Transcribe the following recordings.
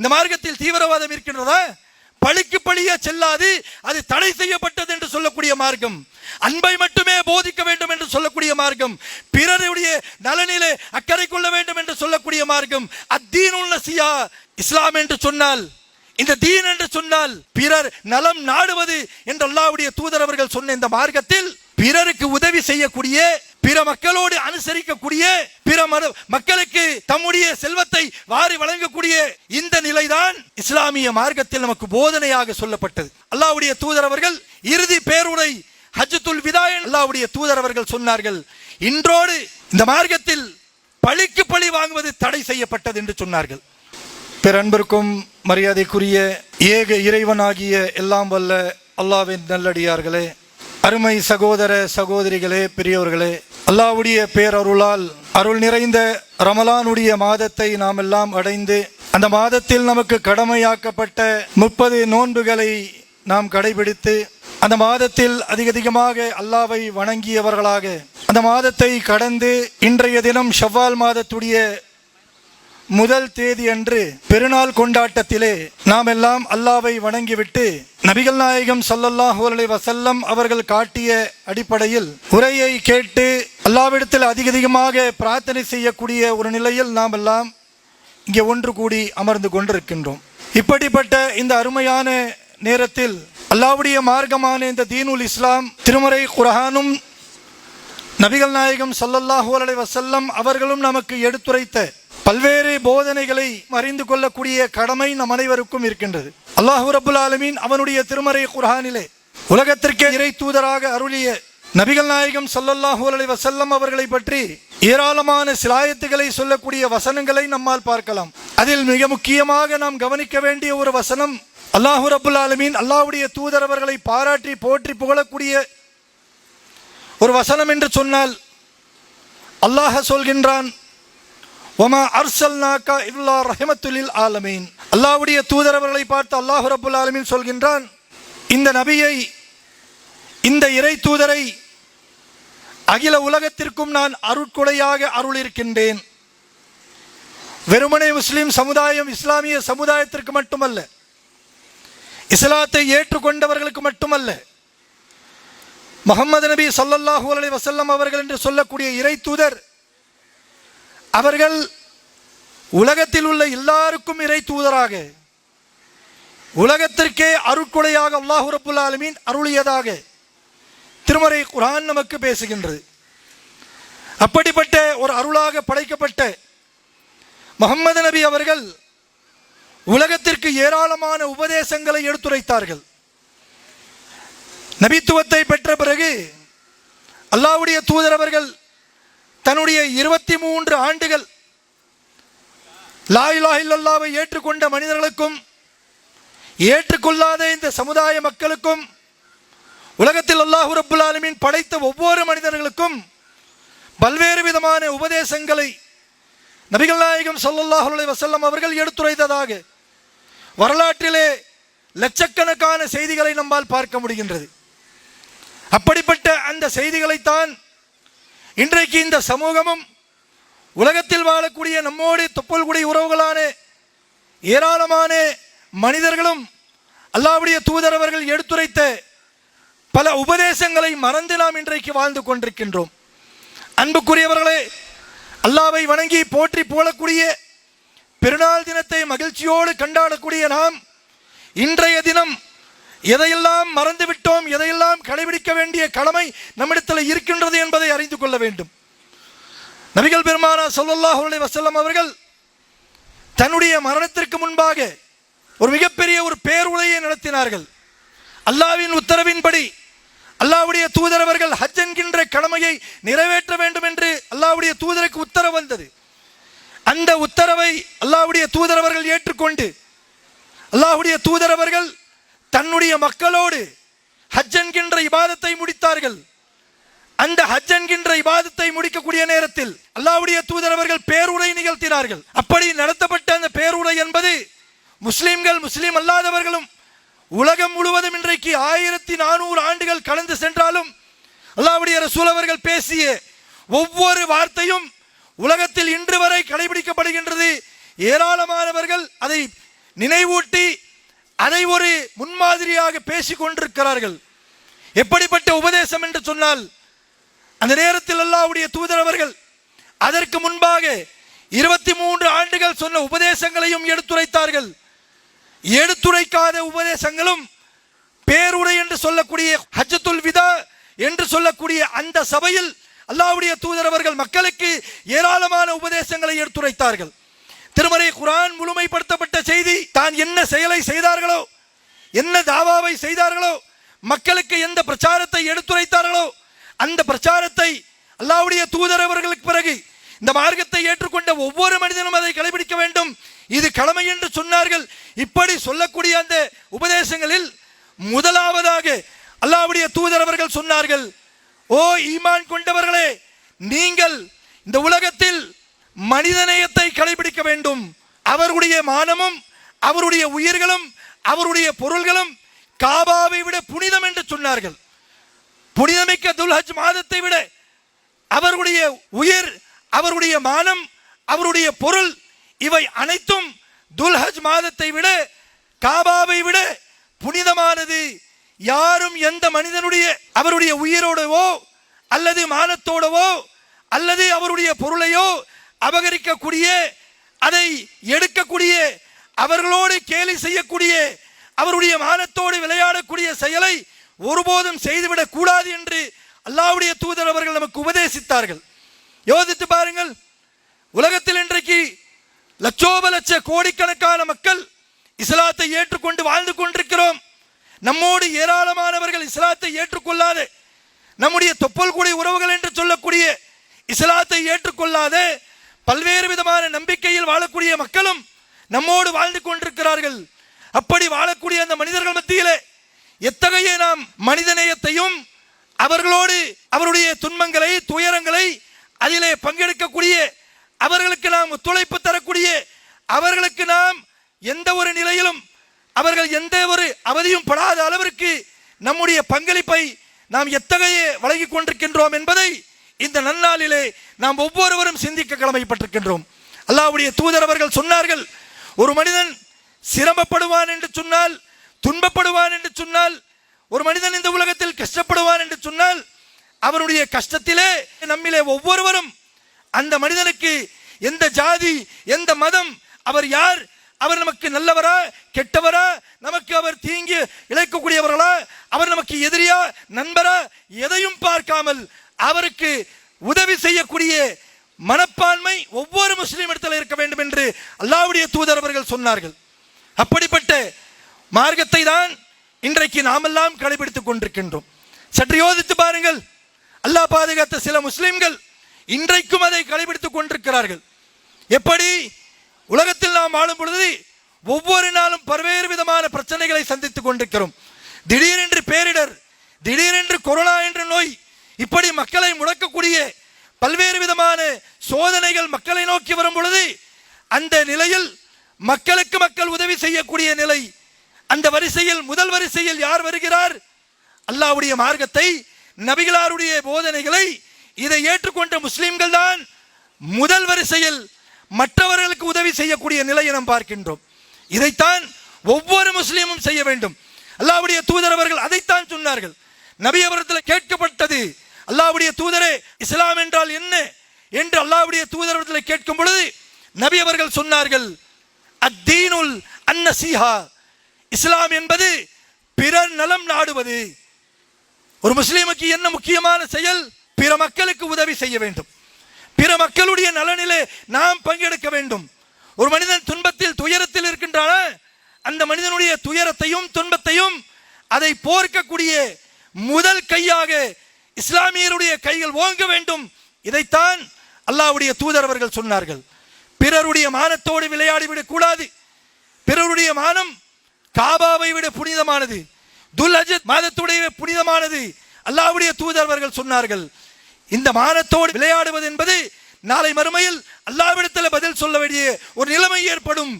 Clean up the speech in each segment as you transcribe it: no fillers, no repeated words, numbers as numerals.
இந்த மார்க்கத்தில் தீவிரவாதம் இருக்கின்றதா? பழிக்கு பழியா செல்லாது, அது தடை செய்யப்பட்டது என்று சொல்லக்கூடிய மார்க்கம். அன்பை மட்டுமே போதிக்க வேண்டும் என்று சொல்லக்கூடிய மார்க்கம். பிறருடைய நலனிலே அக்கறை கொள்ள வேண்டும் என்று சொல்லக்கூடிய மார்க்கம். அத்தீனுல் நசியா, இஸ்லாம் என்று சொன்னால், இந்த தீன் என்று சொன்னால் பிறர் நலம் நாடுவது என்று அல்லாஹ்வுடைய தூதர் அவர்கள் சொன்ன இந்த மார்க்கத்தில் பிறருக்கு உதவி செய்யக்கூடிய, பிற மக்களோடு அனுசரிக்கக்கூடிய, பிற மக்களுக்கு தம்முடைய செல்வத்தை வாரி வழங்கக்கூடிய இந்த நிலைதான் இஸ்லாமிய மார்க்கத்தில் நமக்கு போதனையாக சொல்லப்பட்டது. அல்லாஹ்வுடைய தூதர் அவர்கள் இறுதி பேருரை ஹஜ்ஜத்துல் விதா அல்லாஹ்வுடைய தூதர் அவர்கள் சொன்னார்கள், இன்றோடு இந்த மார்க்கத்தில் பழிக்கு பழி வாங்குவது தடை செய்யப்பட்டது என்று சொன்னார்கள். பேரன்பிற்கும் மரியாதைக்குரிய ஏக இறைவனாகிய எல்லாம் வல்ல அல்லாஹ்வின் நல்லடியார்களே, அருமை சகோதர சகோதரிகளே, பெரியோர்களே, அல்லாஹ்வுடைய பேரருளால் அருள் நிறைந்த ரமலானுடைய மாதத்தை நாம் எல்லாம் அடைந்து, அந்த மாதத்தில் நமக்கு கடமையாக்கப்பட்ட 30 நோன்புகளை நாம் கடைபிடித்து, அந்த மாதத்தில் அதிகமாக அல்லாஹ்வை வணங்கியவர்களாக அந்த மாதத்தை கடந்து இன்றைய தினம் ஷவ்வால் மாதத்துடைய முதல் தேதி அன்று பெருநாள் கொண்டாட்டத்திலே நாம் எல்லாம் அல்லாஹ்வை வணங்கிவிட்டு நபிகள் நாயகம் ஸல்லல்லாஹு அலைஹி வஸல்லம் அவர்கள் காட்டிய அடிப்படையில் உரையை கேட்டு அல்லாஹ்விடத்தில் அதிகமாக பிரார்த்தனை செய்யக்கூடிய ஒரு நிலையில் நாம் எல்லாம் இங்கே ஒன்று கூடி அமர்ந்து கொண்டிருக்கின்றோம். இப்படிப்பட்ட இந்த அருமையான நேரத்தில் அல்லாஹ்வுடைய மார்க்கமான இந்த தீனுல் இஸ்லாம், திருமறை குர்ஆனும் நபிகள் நாயகம் ஸல்லல்லாஹு அலைஹி வஸல்லம் அவர்களும் நமக்கு எடுத்துரைத்த பல்வேறு போதனைகளை அறிந்து கொள்ளக்கூடிய கடமை நம் அனைவருக்கும் இருக்கின்றது. அல்லாஹ் ரப்புல் ஆலமீன் அவனுடைய திருமறை குர்ஆனிலே உலகத்திற்கே இறை தூதராக அருளிய நபிகள் நாயகம் ஸல்லல்லாஹு அலைஹி வஸல்லம் அவர்களை பற்றி ஏராளமான சிலாயத்துகளை சொல்லக்கூடிய வசனங்களை நம்மால் பார்க்கலாம். அதில் மிக முக்கியமாக நாம் கவனிக்க வேண்டிய ஒரு வசனம், அல்லாஹ் ரப்புல் ஆலமீன் அல்லாஹ்வுடைய தூதர் அவர்களை பாராட்டி போற்றி புகழக்கூடிய ஒரு வசனம் என்று சொன்னால், அல்லாஹ் சொல்கின்றான், வமா அர்சல்நாக இல்லா ரஹ்மத்துல் லில் ஆலமீன். அல்லாஹ்வுடைய தூதர் அவர்களை பார்த்து அல்லாஹ் ரப்புல் ஆலமீன் சொல்கின்றான், இந்த நபியை, இந்த இறை தூதரை அகில உலகத்திற்கும் நான் அருட்கொடையாக அருளிருக்கின்றேன். வெறுமனே முஸ்லிம் சமுதாயம், இஸ்லாமிய சமுதாயத்திற்கு மட்டுமல்ல, இஸ்லாத்தை ஏற்றுக்கொண்டவர்களுக்கு மட்டுமல்ல, முஹம்மது நபி ஸல்லல்லாஹு அலைஹி வஸல்லம் அவர்கள் என்று சொல்லக்கூடிய இறை தூதர் அவர்கள் உலகத்தில் உள்ள எல்லாருக்கும் இறை தூதராக, உலகத்திற்கே அருட்கொடையாக அல்லாஹ் ரப்புல் ஆலமீன் அருளியதாக திருமறை குர்ஆன் நமக்கு பேசுகின்றது. அப்படிப்பட்ட ஒரு அருளாக படைக்கப்பட்ட முஹம்மது நபி அவர்கள் உலகத்திற்கு ஏராளமான உபதேசங்களை எடுத்துரைத்தார்கள். நபித்துவத்தை பெற்ற பிறகு அல்லாஹ்வுடைய தூதர் அவர்கள் தன்னுடைய 23 ஆண்டுகள் லா இலாஹ இல்லல்லாஹ்வை ஏற்றுக்கொண்ட மனிதர்களுக்கும் ஏற்றுக்கொள்ளாத இந்த சமுதாய மக்களுக்கும், உலகத்தில் அல்லாஹ் ரப்புல் ஆலமீன் படைத்த ஒவ்வொரு மனிதர்களுக்கும் பல்வேறு விதமான உபதேசங்களை நபிகள் நாயகம் ஸல்லல்லாஹு அலைஹி வஸல்லம் அவர்கள் எடுத்துரைத்ததாக வரலாற்றிலே லட்சக்கணக்கான செய்திகளை நம்மால் பார்க்க முடிகின்றது. அப்படிப்பட்ட அந்த செய்திகளைத்தான் இன்றைக்கு இந்த சமூகமும், உலகத்தில் வாழக்கூடிய நம்மோடு தொப்புள்குடி உறவுகளான ஏராளமான மனிதர்களும் அல்லாஹ்வுடைய தூதர் அவர்கள் எடுத்துரைத்த பல உபதேசங்களை மறந்து நாம் இன்றைக்கு வாழ்ந்து கொண்டிருக்கின்றோம். அன்புக்குரியவர்களே, அல்லாஹ்வை வணங்கி போற்றி புகழக்கூடிய பெருநாள் தினத்தை மகிழ்ச்சியோடு கொண்டாடக்கூடிய நாம் இன்றைய தினம் எதையெல்லாம் மறந்துவிட்டோம், எதையெல்லாம் கடைபிடிக்க வேண்டிய கடமை நம்மிடத்தில் இருக்கின்றது என்பதை அறிந்து கொள்ள வேண்டும். நபிகள் பெருமானார் ஸல்லல்லாஹு அலைஹி வஸல்லம் அவர்கள் தன்னுடைய மரணத்திற்கு முன்பாக ஒரு மிகப்பெரிய ஒரு பேருரையை நடத்தினார்கள். அல்லாஹ்வின் உத்தரவின்படி அல்லாஹ்வுடைய தூதர் அவர்கள் ஹஜ் என்கின்ற கடமையை நிறைவேற்ற வேண்டும் என்று அல்லாஹ்வுடைய தூதருக்கு உத்தரவு வந்தது. அந்த உத்தரவை அல்லாஹ்வுடைய தூதர் அவர்கள் ஏற்றுக்கொண்டு அல்லாஹ்வுடைய தூதர் அவர்கள் தன்னுடைய மக்களோடு ஹஜ் என்கின்ற இபாதத்தை முடித்தார்கள். அந்த ஹஜ் என்கின்ற இபாதத்தை முடிக்கக்கூடிய நேரத்தில் அல்லாஹ்வுடைய தூதர் அவர்கள் பேருரை நிகழ்த்தினார்கள். அப்படி நடத்தப்பட்ட அந்த பேருரை என்பது முஸ்லிம்கள், முஸ்லிம் அல்லாதவர்களும் உலகம் முழுவதும் இன்றைக்கு 1400 ஆண்டுகள் கடந்து சென்றாலும் அல்லாஹ்வுடைய ரசூல் அவர்கள் பேசிய ஒவ்வொரு வார்த்தையும் உலகத்தில் இன்று வரை கடைபிடிக்கப்படுகின்றது. ஏராளமானவர்கள் அதை நினைவூட்டி அதை ஒரு முன்மாதிரியாக பேசிக் கொண்டிருக்கிறார்கள். எப்படிப்பட்ட உபதேசம் என்று சொன்னால், அந்த நேரத்தில் அல்லாஹ்வுடைய தூதர் அவர்கள் அதற்கு முன்பாக 23 ஆண்டுகள் சொன்ன உபதேசங்களையும் எடுத்துரைத்தார்கள். எடுத்துரைக்காத உபதேசங்களும் பேருரை என்று சொல்லக்கூடிய ஹஜ்ஜத்துல் விதா என்று சொல்லக்கூடிய அந்த சபையில் அல்லாஹ்வுடைய தூதர் அவர்கள் மக்களுக்கு ஏராளமான உபதேசங்களை எடுத்துரைத்தார்கள். திருமறை குர்ஆன் முழுமைப்படுத்தப்பட்ட செய்தி, தான் என்ன செயலை செய்தார்களோ, என்ன தாவாவை செய்தார்களோ, மக்களுக்கு எந்த பிரச்சாரத்தை எடுத்துரைத்தார்களோ, அந்த பிரச்சாரத்தை அல்லாஹ்வுடைய தூதர் அவர்களுக்கு பிறகு இந்த மார்க்கத்தை ஏற்றுக்கொண்ட ஒவ்வொரு மனிதனும் அதை கடைபிடிக்க வேண்டும், இது கடமை என்று சொன்னார்கள். இப்படி சொல்லக்கூடிய அந்த உபதேசங்களில் முதலாவதாக அல்லாஹ்வுடைய தூதர் அவர்கள் சொன்னார்கள், ஓ ஈமான் கொண்டவர்களே, நீங்கள் இந்த உலகத்தில் மனிதநேயத்தை கடைபிடிக்க வேண்டும். அவருடைய மானமும் அவருடைய உயிர்களும் அவருடைய பொருள்களும் காபாவை விட புனிதம் என்று சொன்னார்கள். புனிதமிக்க துல்ஹஜ் மாதத்தை விட அவருடைய உயிர், அவருடைய மானம், அவருடைய பொருள், இவை அனைத்தும் துல்ஹஜ் மாதத்தை விட காபாவை விட புனிதமானது. யாரும் எந்த மனிதனுடைய அவருடைய உயிரோடவோ அல்லது மானத்தோடவோ அல்லது அவருடைய பொருளையோ அபகரிக்கக்கூடிய, அதை எடுக்கக்கூடிய, அவர்களோடு கேலி செய்யக்கூடிய, அவருடைய மானத்தோடு விளையாடக்கூடிய செயலை ஒருபோதும் செய்துவிடக் கூடாது என்று அல்லாஹ்வுடைய தூதர் அவர்கள் நமக்கு உபதேசித்தார்கள். யோசித்து பாருங்கள், உலகத்தில் இன்றைக்கு லட்சோப லட்ச கோடிக்கணக்கான மக்கள் இஸ்லாத்தை ஏற்றுக்கொண்டு வாழ்ந்து கொண்டிருக்கிறோம். நம்மோடு ஏராளமானவர்கள் இஸ்லாத்தை ஏற்றுக்கொள்ளாத, நம்முடைய தொப்பல் கூடிய உறவுகள் என்று சொல்லக்கூடிய இஸ்லாத்தை ஏற்றுக்கொள்ளாத பல்வேறு விதமான நம்பிக்கையில் வாழக்கூடிய மக்களும் நம்மோடு வாழ்ந்து கொண்டிருக்கிறார்கள். அப்படி வாழக்கூடிய அந்த மனிதர்கள் மத்தியிலே எத்தகைய நாம் மனிதநேயத்தையும் அவர்களோடு அவருடைய துன்பங்களை துயரங்களை அதிலே பங்கெடுக்கக்கூடிய, அவர்களுக்கு நாம் ஒத்துழைப்பு தரக்கூடிய, அவர்களுக்கு நாம் எந்த ஒரு நிலையிலும் அவர்கள் எந்த ஒரு அவதியும் படாத அளவிற்கு நம்முடைய பங்களிப்பை நாம் எத்தகைய வழங்கிக் கொண்டிருக்கின்றோம் என்பதை இந்த நன்னாளிலே நாம் ஒவ்வொருவரும் சிந்திக்க கடமைப்பட்டிருக்கின்றோம். அல்லாஹ்வுடைய தூதர் அவர்கள் சொன்னார்கள், ஒரு மனிதன் சிரமப்படுவான் என்று சொன்னால், துன்பப்படுவான் என்று சொன்னால், ஒரு மனிதன் இந்த உலகத்தில் கஷ்டப்படுவான் என்று சொன்னால், அவருடைய கஷ்டத்திலே நம்மிலே ஒவ்வொருவரும் அந்த மனிதனுக்கு எந்த ஜாதி, எந்த மதம், அவர் யார், அவர் நமக்கு நல்லவரா கெட்டவரா, நமக்கு அவர் தீங்கு இழைக்கக்கூடியவர்களா, அவர் நமக்கு எதிரியா நண்பரா, எதையும் பார்க்காமல் அவருக்கு உதவி செய்யக்கூடிய மனப்பான்மை ஒவ்வொரு முஸ்லீம் இடத்தில் இருக்க வேண்டும் என்று அல்லாஹ்வுடைய தூதர் அவர்கள் சொன்னார்கள். அப்படிப்பட்ட மார்க்கத்தை தான் இன்றைக்கு நாமெல்லாம் கடைபிடித்துக் கொண்டிருக்கின்றோம். சற்று யோசித்து பாருங்கள், அல்லாஹ் பாதுகாத்த சில முஸ்லிம்கள் இன்றைக்கும் அதை கடைபிடித்துக் கொண்டிருக்கிறார்கள். எப்படி உலகத்தில் நாம் வாழும் பொழுது ஒவ்வொரு நாளும் பல்வேறு விதமான பிரச்சனைகளை சந்தித்துக் கொண்டிருக்கிறோம். திடீரென்று பேரிடர், திடீரென்று கொரோனா என்ற நோய், இப்படி மக்களை முடக்கக்கூடிய பல்வேறு விதமான சோதனைகள் மக்களை நோக்கி வரும் பொழுது, அந்த நிலையில் மக்களுக்கு மக்கள் உதவி செய்யக்கூடிய நிலை, அந்த வரிசையில் முதல் வரிசையில் யார் வருகிறார்? அல்லாஹ்வுடைய மார்க்கத்தை, நபிகளாருடைய போதனைகளை இதை ஏற்றுக்கொண்ட முஸ்லிம்கள் தான் முதல் வரிசையில் மற்றவர்களுக்கு உதவி செய்யக்கூடிய நிலையை நாம் பார்க்கின்றோம். இதைத்தான் ஒவ்வொரு முஸ்லீமும் செய்ய வேண்டும். அல்லாஹ்வுடைய தூதர் அவர்கள் அதைத்தான் சொன்னார்கள். நபி அவர்கள் கேட்கப்பட்டது, அல்லாஹ்வுடைய தூதரே, இஸ்லாம் என்றால் என்ன என்று அல்லாஹ்வுடைய தூதர் அவர்களை கேட்கும் பொழுது நபி அவர்கள் சொன்னார்கள், அத்தீனுல் அன்னசீஹா, இஸ்லாம் என்பது பிறர் நலம் நாடுவது. ஒரு முஸ்லீமுக்கு என்ன முக்கியமான செயல்? பிற மக்களுக்கு உதவி செய்ய வேண்டும், பிற மக்களுடைய நலனிலே நாம் பங்கெடுக்க வேண்டும். ஒரு மனிதன் துன்பத்தில் துயரத்தில் இருக்கின்றான, அந்த மனிதனுடைய துயரத்தையும் துன்பத்தையும் அதை போர்க்கக்கூடிய முதல் கையாக இஸ்லாமியருடைய கைகள் ஓங்க வேண்டும். இதைத்தான் அல்லாஹ்வுடைய தூதர் அவர்கள் சொன்னார்கள். பிறருடைய மானத்தோடு விளையாடிவிடக் கூடாது. பிறருடைய மானம் காபாவை விட புனிதமானது, துல்ஹஜ் மாதத்துடைய புனிதமானது. அல்லாஹ்வுடைய தூதர் அவர்கள் சொன்னார்கள், இந்த மானத்தோடு விளையாடுவது என்பது நாளை மறுமையில் அல்லாஹ்விடத்தில் பதில் சொல்ல வேண்டிய ஒரு நிலைமை ஏற்படும்.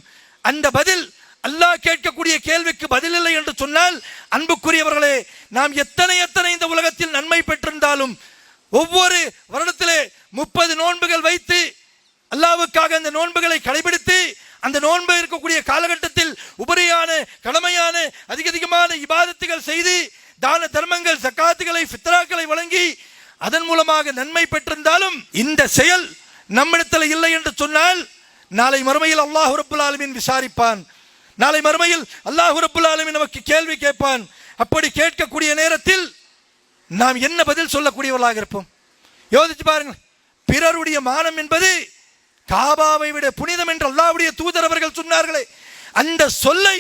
அந்த பதில், அல்லாஹ் கேட்கக்கூடிய கேள்விக்கு பதில் இல்லை என்று சொன்னால், அன்புக்குரியவர்களே, நாம் எத்தனை இந்த உலகத்தில் நன்மை பெற்றிருந்தாலும் ஒவ்வொரு வருடத்திலே 30 நோன்புகள் வைத்து அல்லாஹ்வுக்காக அந்த நோன்புகளை கடைபிடித்து, அந்த நோன்பு இருக்கக்கூடிய காலகட்டத்தில் அமல்கள் செய்து தான தர்மங்கள், ஜகாத்துகளை, ஃபித்ராக்களை வழங்கி அதன் மூலமாக நன்மை பெற்றிருந்தாலும் இந்த செயல் நம்மிடத்தில் இல்லை என்று சொன்னால் நாளை மறுமையில் அல்லாஹ் ரப்புல் ஆலமீன் விசாரிப்பான். நாளை மறுமையில் அல்லாஹ் ரப்புல் ஆலமீன் நமக்கு கேள்வி கேட்பான். அப்படி கேட்கக்கூடிய நேரத்தில் நாம் என்ன பதில் சொல்லக்கூடியவர்களாக இருப்போம்? யோசிச்சு பாருங்கள். பிறருடைய மானம் என்பது காபாவை விட புனிதம் என்று அல்லாஹ்வுடைய தூதர் அவர்கள் சொன்னார்களே, அந்த சொல்லை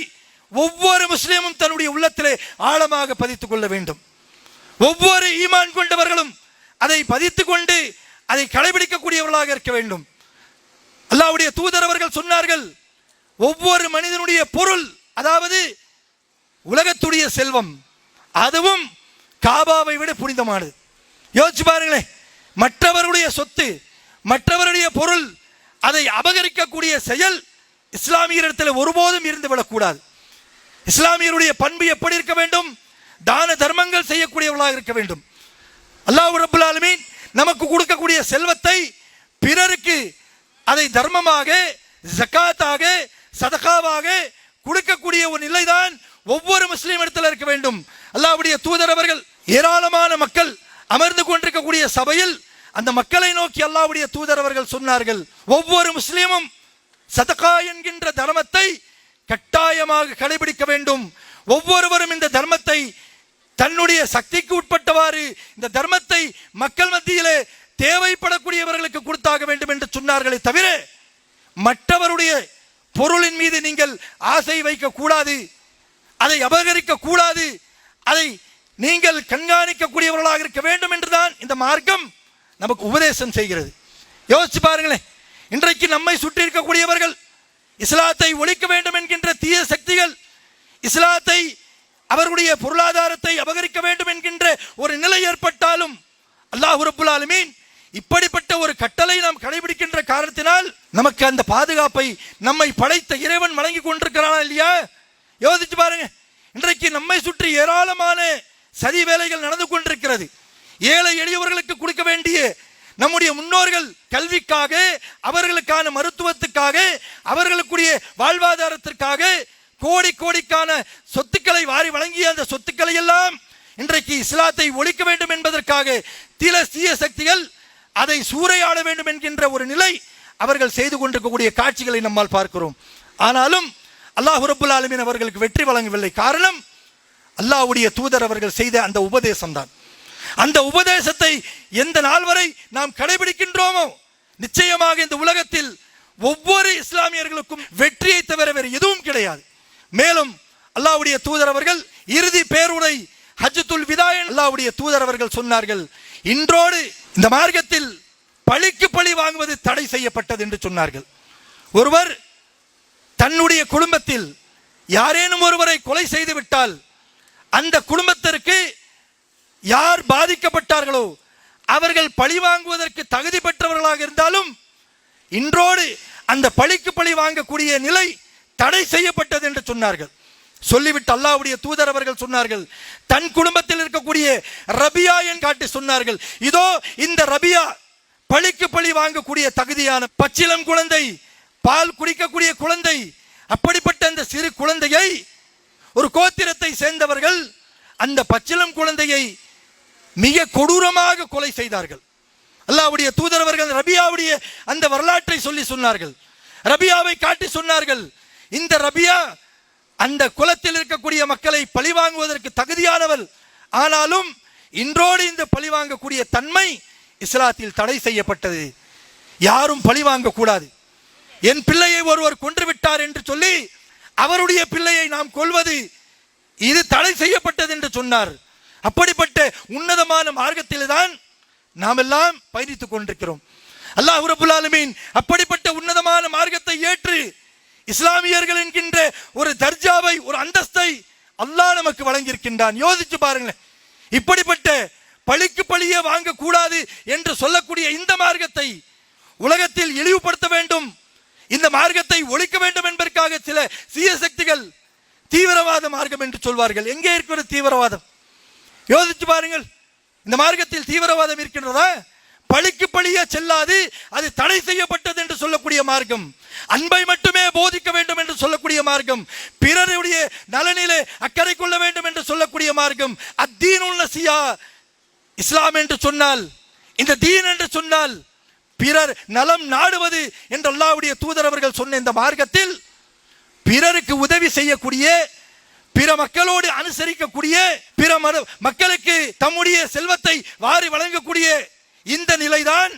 ஒவ்வொரு முஸ்லிமும் தன்னுடைய உள்ளத்திலே ஆழமாக பதித்துக் கொள்ள வேண்டும். ஒவ்வொரு ஈமான் கொண்டவர்களும் அதை பதித்துக் கொண்டு அதை கடைபிடிக்கக்கூடியவர்களாக இருக்க வேண்டும். அல்லாஹ்வுடைய தூதர் அவர்கள் சொன்னார்கள், ஒவ்வொரு மனிதனுடைய பொருள், அதாவது உலகத்துடைய செல்வம், அதுவும் காபாவை விட புனிதமானது. யோசிச்சு பாருங்களேன். மற்றவருடைய சொத்து, மற்றவருடைய பொருள், அதை அபகரிக்கக்கூடிய செயல் இஸ்லாமியரிடத்தில் ஒருபோதும் இருந்துவிடக்கூடாது. இஸ்லாமியருடைய பண்பு எப்படி இருக்க வேண்டும்? தான தர்மங்கள் செய்யக்கூடியவர்களாக இருக்க வேண்டும். அல்லாஹ் ரப்புல் ஆலமீன் நமக்கு கொடுக்கக்கூடிய செல்வத்தை பிறருக்கு அதை தர்மமாக, ஜகாத்தாக, சதகாவாக கொடுக்கக்கூடிய ஒரு நிலைதான் ஒவ்வொரு முஸ்லீம் இடத்தில் இருக்க வேண்டும். அல்லாஹ்வுடைய தூதர் அவர்கள் ஏராளமான மக்கள் அமர்ந்து கொண்டிருக்கக்கூடிய சபையில் அந்த மக்களை நோக்கி அல்லாஹ்வுடைய தூதர் அவர்கள் சொன்னார்கள், ஒவ்வொரு முஸ்லீமும் சதகா என்கின்ற தர்மத்தை கட்டாயமாக கடைபிடிக்க வேண்டும். ஒவ்வொருவரும் இந்த தர்மத்தை தன்னுடைய சக்திக்கு உட்பட்டவாறு இந்த தர்மத்தை மக்கள் மத்தியிலே தேவைப்படக்கூடியவர்களுக்கு கொடுத்தாக வேண்டும் என்று சொன்னார்களே தவிர மற்றவருடைய பொருளின் மீது நீங்கள் ஆசை வைக்க கூடாது, அதை அபகரிக்க கூடாது, அதை நீங்கள் கண்காணிக்கக்கூடியவர்களாக இருக்க வேண்டும் என்றுதான் இந்த மார்க்கம் நமக்கு உபதேசம் செய்கிறது. யோசிச்சு பாருங்களேன். இன்றைக்கு நம்மை சுற்றி இருக்கக்கூடியவர்கள் இஸ்லாத்தை ஒழிக்க வேண்டும் என்கின்ற தீய சக்திகள், இஸ்லாத்தை, அவர்களுடைய பொருளாதாரத்தை அபகரிக்க வேண்டும் என்கின்ற ஒரு நிலை ஏற்பட்டாலும் அல்லாஹ் ரப்புல் ஆலமீன் இப்படிப்பட்ட ஒரு கட்டளை நாம் கடைபிடிக்கின்ற காரணத்தினால் நமக்கு அந்த பாதுகாப்பை நம்மை படைத்த இறைவன் வழங்கி கொண்டிருக்கிறானா இல்லையா? யோசிச்சு பாருங்க. இன்றைக்கு நம்மை சுற்றி ஏராளமான சதி வேலைகள் நடந்து கொண்டிருக்கிறது. ஏழை எளியவர்களுக்கு கொடுக்க வேண்டிய நம்முடைய முன்னோர்கள் கல்விக்காக, அவர்களுக்கான மருத்துவத்துக்காக, அவர்களுக்குரிய வாழ்வாதாரத்திற்காக கோடி கோடிக்கான சொத்துக்களை வாரி வழங்கிய அந்த சொத்துக்களை எல்லாம் இன்றைக்கு இஸ்லாத்தை ஒழிக்க வேண்டும் என்பதற்காக தீய சக்திகள் அதை சூறையாட வேண்டும் என்கின்ற ஒரு நிலை அவர்கள் செய்து கொண்டிருக்கக்கூடிய காட்சிகளை நம்மால் பார்க்கிறோம். ஆனாலும் அல்லாஹ் ரப்புல் ஆலமீன் அவர்களுக்கு வெற்றி வழங்கவில்லை. காரணம், அல்லாஹ்வுடைய தூதர் அவர்கள் செய்த அந்த உபதேசம் தான். அந்த உபதேசத்தை எந்த நாள் வரை நாம் கடைபிடிக்கின்றோமோ நிச்சயமாக இந்த உலகத்தில் ஒவ்வொரு இஸ்லாமியர்களுக்கும் வெற்றியை தவிர வேறு எதுவும் கிடையாது. மேலும் அல்லாஹ்வுடைய தூதர் அவர்கள் இறுதி பேருரை ஹஜ்ஜத்துல் விதா அல்லாஹ்வுடைய தூதர் அவர்கள் சொன்னார்கள், இன்றோடு இந்த மார்க்கத்தில் பழிக்கு பழி வாங்குவது தடை செய்யப்பட்டது என்று சொன்னார்கள். ஒருவர் தன்னுடைய குடும்பத்தில் யாரேனும் ஒருவரை கொலை செய்து விட்டால் அந்த குடும்பத்திற்கு யார் பாதிக்கப்பட்டார்களோ அவர்கள் பழி வாங்குவதற்கு தகுதி பெற்றவர்களாக இருந்தாலும் இன்றோடு அந்த பழிக்கு பழி வாங்கக்கூடிய நிலை தடை செய்யப்பட்டது என்று சொன்னார்கள். சொல்லிவிட்டு அல்லாஹ்வுடைய தூதர் அவர்கள் சொன்னார்கள், தன் குடும்பத்தில் இருக்கக்கூடிய ரபியா என்று காட்டி சொன்னார்கள், இதோ இந்த ரபியா பழிக்கு பழி வாங்கக்கூடிய தகுதியான பச்சிளம் குழந்தை, பால் குடிக்கக்கூடிய குழந்தை. அப்படிப்பட்ட அந்த சிறு குழந்தையை ஒரு கோத்திரத்தை சேர்ந்தவர்கள் அந்த பச்சிளம் குழந்தையை மிக கொடூரமாக கொலை செய்தார்கள். அல்லாஹ்வுடைய தூதர் அவர்கள் ரபியாவுடைய அந்த வரலாற்றை சொல்லி சொன்னார்கள். ரபியாவை காட்டி சொன்னார்கள், இந்த ரபியா அந்த குலத்தில் இருக்கக்கூடிய மக்களை பழிவாங்குவதற்கு தகுதியானவள். ஆனாலும் இன்றோடு இந்த பழிவாங்கக்கூடிய தன்மை இஸ்லாத்தில் தடை செய்யப்பட்டது. யாரும் பழிவாங்க கூடாது. என் பிள்ளையை ஒருவர் கொன்று விட்டார் என்று சொல்லி அவருடைய பிள்ளையை நாம் கொல்வது இது தடை செய்யப்பட்டது என்று சொன்னார். அப்படிப்பட்ட உன்னதமான மார்க்கத்தில் தான் நாம் எல்லாம் பயணித்துக் கொண்டிருக்கிறோம். அல்லாஹ் ரப்புல் ஆலமீன் அப்படிப்பட்ட உன்னதமான மார்க்கத்தை ஏற்று இஸ்லாமியர்கள் என்கின்ற ஒரு தர்ஜாவை, ஒரு அந்தஸ்தை அல்லாஹ் நமக்கு வழங்கியிருக்கின்றான். யோசிச்சு பாருங்களேன். இப்படிப்பட்ட பழிக்கு பழியே வாங்கக்கூடாது என்று சொல்லக்கூடிய இந்த மார்க்கத்தை உலகத்தில் இழிவுபடுத்த வேண்டும், இந்த மார்க்கத்தை ஒழிக்க வேண்டும் என்பதற்காக சில தீய சக்திகள் தீவிரவாத மார்க்கம் என்று சொல்வார்கள். எங்கே இருக்கிற தீவிரவாதம்? யோசிச்சு பாருங்கள். இந்த மார்க்கத்தில் தீவிரவாதம் இருக்கின்றதா? பழிக்கு பழிய செல்லாது, அது தடை செய்யப்பட்டது என்று சொல்லக்கூடிய மார்க்கம். அன்பை மட்டுமே போதிக்க வேண்டும் என்று சொல்லக்கூடிய மார்க்கம். பிறருடைய நலனிலே அக்கறை கொள்ள வேண்டும் என்று சொல்லக்கூடிய மார்க்கம். அத்தீனுல் நசியா, இஸ்லாம் என்று சொன்னால், இந்த தீன் என்று சொன்னால் பிறர் நலம் நாடுவது என்று அல்லாஹ்வுடைய தூதர் அவர்கள் சொன்ன இந்த மார்க்கத்தில் பிறருக்கு உதவி செய்யக்கூடிய, பிற மக்களோடு அனுசரிக்கக்கூடிய, பிற மக்களுக்கு தம்முடைய செல்வத்தை வாரி வழங்கக்கூடிய இந்த நிலைதான்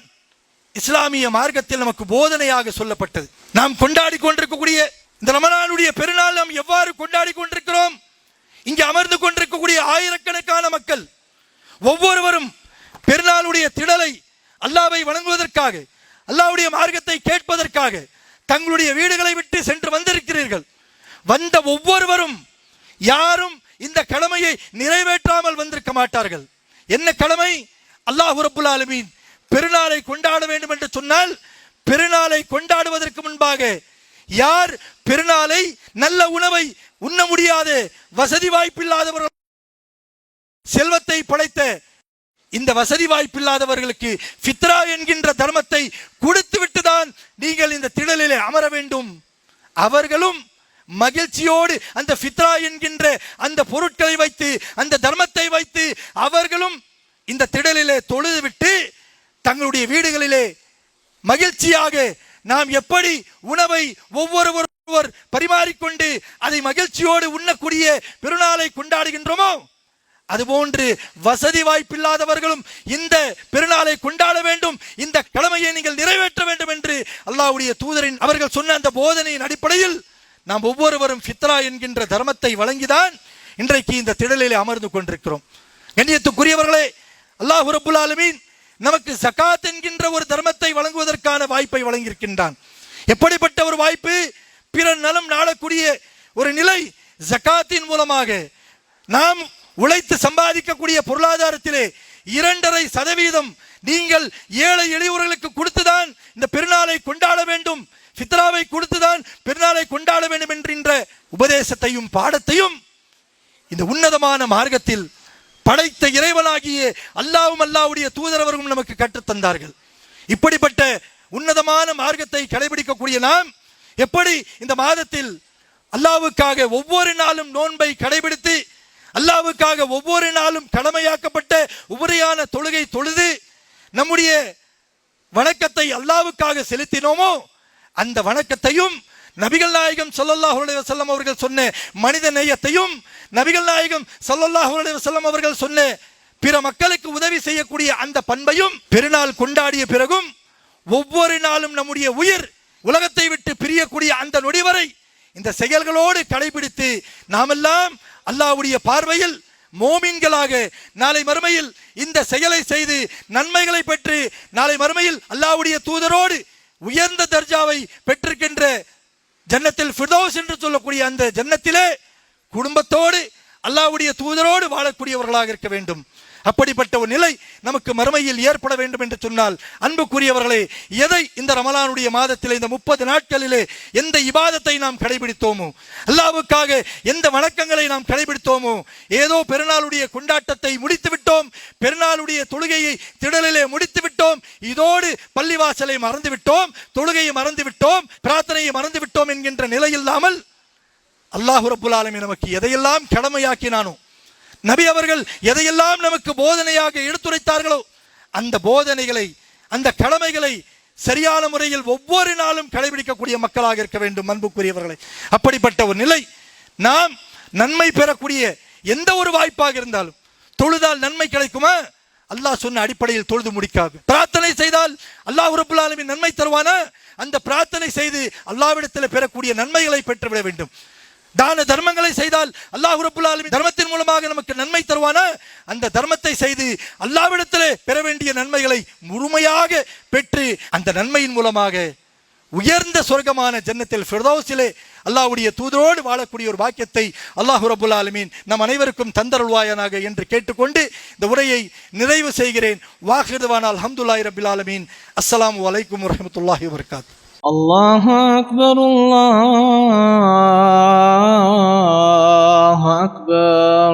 இஸ்லாமிய மார்க்கத்தில் நமக்கு போதனையாக சொல்லப்பட்டது. நாம் கொண்டாடி கொண்டிருக்கக்கூடிய இந்த ரமலானுடைய பெருநாள் நாம் எவ்வாறு கொண்டாடி கொண்டிருக்கிறோம்? இங்கே அமர்ந்து கொண்டிருக்கக்கூடிய ஆயிரக்கணக்கான மக்கள் ஒவ்வொருவரும் பெருநாளுடைய திடலை அல்லாஹ்வை வணங்குவதற்காக, அல்லாஹ்வுடைய மார்க்கத்தை கேட்பதற்காக தங்களுடைய வீடுகளை விட்டு சென்று வந்திருக்கிறீர்கள். வந்த ஒவ்வொருவரும் யாரும் இந்த கடமையை நிறைவேற்றாமல் வந்திருக்க மாட்டார்கள். என்ன கடமை? அல்லாஹ் ரப்புல் ஆலமீன் பெருநாளை கொண்டாட வேண்டும் என்று சொன்னால், பெருநாளை கொண்டாடுவதற்கு முன்பாக யார் பெருநாளை நல்ல உணவை உண்ண முடியாத வசதி வாய்ப்பில்லாதவர்கள், செல்வத்தை படைத்த இந்த வசதி வாய்ப்பில்லாதவர்களுக்கு ஃபித்ரா என்கின்ற தர்மத்தை கொடுத்து விட்டுதான் நீங்கள் இந்த திடலிலே அமர வேண்டும். அவர்களும் மகிழ்ச்சியோடு அந்த ஃபித்ரா என்கின்ற அந்த பொருட்களை வைத்து, அந்த தர்மத்தை வைத்து அவர்களும் இந்த திடலிலே தொழுது விட்டு தங்களுடைய வீடுகளிலே மகிழ்ச்சியாக நாம் எப்படி உணவை ஒவ்வொருவர் பரிமாறிக்கொண்டு அதை மகிழ்ச்சியோடு உண்ணக்கூடிய பெருநாளை கொண்டாடுகின்றோமோ, அதுபோன்று வசதி வாய்ப்பில்லாதவர்களும் இந்த பெருநாளை கொண்டாட வேண்டும், இந்த கடமையை நீங்கள் நிறைவேற்ற வேண்டும் என்று அல்லாஹ்வுடைய தூதரின் அவர்கள் சொன்ன அந்த போதனையின் அடிப்படையில் நாம் ஒவ்வொருவரும் ஃபித்ரா என்கின்ற தர்மத்தை வழங்கிதான் இன்றைக்கு இந்த திடலிலே அமர்ந்து கொண்டிருக்கிறோம். கண்ணியத்துக்குரியவர்களே, அல்லாஹ் ரப்புல் ஆலமீன் நமக்கு ஜகாத் என்கின்ற ஒரு தர்மத்தை வழங்குவதற்கான வாய்ப்பை வழங்கியிருக்கின்றான். எப்படிப்பட்ட ஒரு வாய்ப்பு! பிறர் நலம் நாடக்கூடிய ஒரு நிலை. ஜகாத்தின் மூலமாக நாம் உழைத்து சம்பாதிக்கக்கூடிய பொருளாதாரத்திலே 2.5% நீங்கள் ஏழை எளியவர்களுக்கு கொடுத்துதான் இந்த பெருநாளை கொண்டாட வேண்டும், ஃபித்ராவை கொடுத்துதான் பெருநாளை கொண்டாட வேண்டும் என்கின்ற உபதேசத்தையும் பாடத்தையும் இந்த உன்னதமான மார்க்கத்தில் படைத்த இறைவனாகிய அல்லாஹ்வும் அல்லாஹ்வுடைய தூதரவர்களும் நமக்கு கற்றுத்தந்தார்கள். இப்படிப்பட்ட உன்னதமான மார்க்கத்தை கடைபிடிக்கக்கூடிய நாம் எப்படி இந்த மாதத்தில் அல்லாஹ்வுக்காக ஒவ்வொரு நாளும் நோன்பை கடைபிடித்து, அல்லாஹ்வுக்காக ஒவ்வொரு நாளும் கடமையாக்கப்பட்ட உபரியான தொழுகை தொழுது நம்முடைய வணக்கத்தை அல்லாஹ்வுக்காக செலுத்தினோமோ, அந்த வணக்கத்தையும் நபிகள் நாயகம் ஸல்லல்லாஹு அலைஹி வஸல்லம் அவர்கள் சொன்ன மனித நேயத்தையும், நபிகள் நாயகம் ஸல்லல்லாஹு அலைஹி வஸல்லம் அவர்கள் சொன்ன பிற மக்களுக்கு உதவி செய்யக்கூடிய அந்த பண்பையும் பெருநாள் கொண்டாடிய பிறகும் ஒவ்வொரு நாளும் நம்முடைய உயிர் உலகத்தை விட்டு பிரியக்கூடிய அந்த நொடி வரை இந்த செயல்களோடு கடைபிடித்து நாமெல்லாம் அல்லாஹ்வுடைய பார்வையில் மோமின்களாக நாளை மறுமையில் இந்த செயலை செய்து நன்மைகளை பெற்று நாளை மறுமையில் அல்லாஹ்வுடைய தூதரோடு உயர்ந்த தர்ஜாவை பெற்றிருக்கின்ற ஜன்னத்தில் ஃபிர்தௌஸ் என்று சொல்லக்கூடிய அந்த ஜன்னத்திலே குடும்பத்தோடு அல்லாஹ்வுடைய தூதரோடு வாழக்கூடியவர்களாக இருக்க வேண்டும். அப்படிப்பட்ட ஒரு நிலை நமக்கு மறுமையில் ஏற்பட வேண்டும் என்று சொன்னால், அன்புக்குரியவர்களே, எதை இந்த ரமலானுடைய மாதத்திலே இந்த 30 நாட்களிலே எந்த இபாதத்தை நாம் கடைபிடித்தோமோ, அல்லாஹ்வுக்காக எந்த வணக்கங்களை நாம் கடைபிடித்தோமோ, ஏதோ பெருநாளுடைய கொண்டாட்டத்தை முடித்து விட்டோம், பெருநாளுடைய தொழுகையை திடலிலே முடித்து விட்டோம், இதோடு பள்ளிவாசலை மறந்து விட்டோம், தொழுகையை மறந்து விட்டோம், பிரார்த்தனையை மறந்து விட்டோம் என்கின்ற நிலை இல்லாமல் அல்லாஹ் ரப்புல் ஆலமீன் நமக்கு எதையெல்லாம் கடமையாக்கினானோ, நபி அவர்கள் எதையெல்லாம் நமக்கு போதனையாக எடுத்துரைத்தார்களோ, அந்த போதனைகளை, அந்த கடமைகளை சரியான முறையில் ஒவ்வொரு நாளும் கடைபிடிக்கக்கூடிய மக்களாக இருக்க வேண்டும். அன்புக்குரியவர்களை, அப்படிப்பட்ட ஒரு நிலை நாம் நன்மை பெறக்கூடிய எந்த ஒரு வாய்ப்பாக இருந்தாலும், தொழுதால் நன்மை கிடைக்குமா? அல்லாஹ் சொன்ன அடிப்படையில் தொழுது முடிக்காது. பிரார்த்தனை செய்தால் அல்லாஹ் ரப்புல் ஆலமீன் நன்மை தருவானா? அந்த பிரார்த்தனை செய்து அல்லாஹ்விடத்தில் பெறக்கூடிய நன்மைகளை பெற்றுவிட வேண்டும். தான தர்மங்களை செய்தால் அல்லாஹ் ரப்புல் ஆலமீன் தர்மத்தின் மூலமாக நமக்கு நன்மை தருவானா? அந்த தர்மத்தை செய்து அல்லாஹ்விடத்திலே பெற வேண்டிய நன்மைகளை முழுமையாக பெற்று அந்த நன்மையின் மூலமாக உயர்ந்த சொர்க்கமான ஜன்னத்தில் ஃபிர்தௌஸிலே அல்லாஹ்வுடைய தூதரோடு வாழக்கூடிய ஒரு பாக்கியத்தை அல்லாஹ் ரப்புல் ஆலமீன் நம் அனைவருக்கும் தந்தருள்வாயனாக என்று கேட்டுக்கொண்டு இந்த உரையை நிறைவு செய்கிறேன். வாஹிர் தவானா அல்ஹம்துலில்லாஹி ரப்பில் ஆலமீன். அஸ்ஸலாமு அலைக்கும் வரஹ்மத்துல்லாஹி வபரகாத்துஹு. الله أكبر الله أكبر.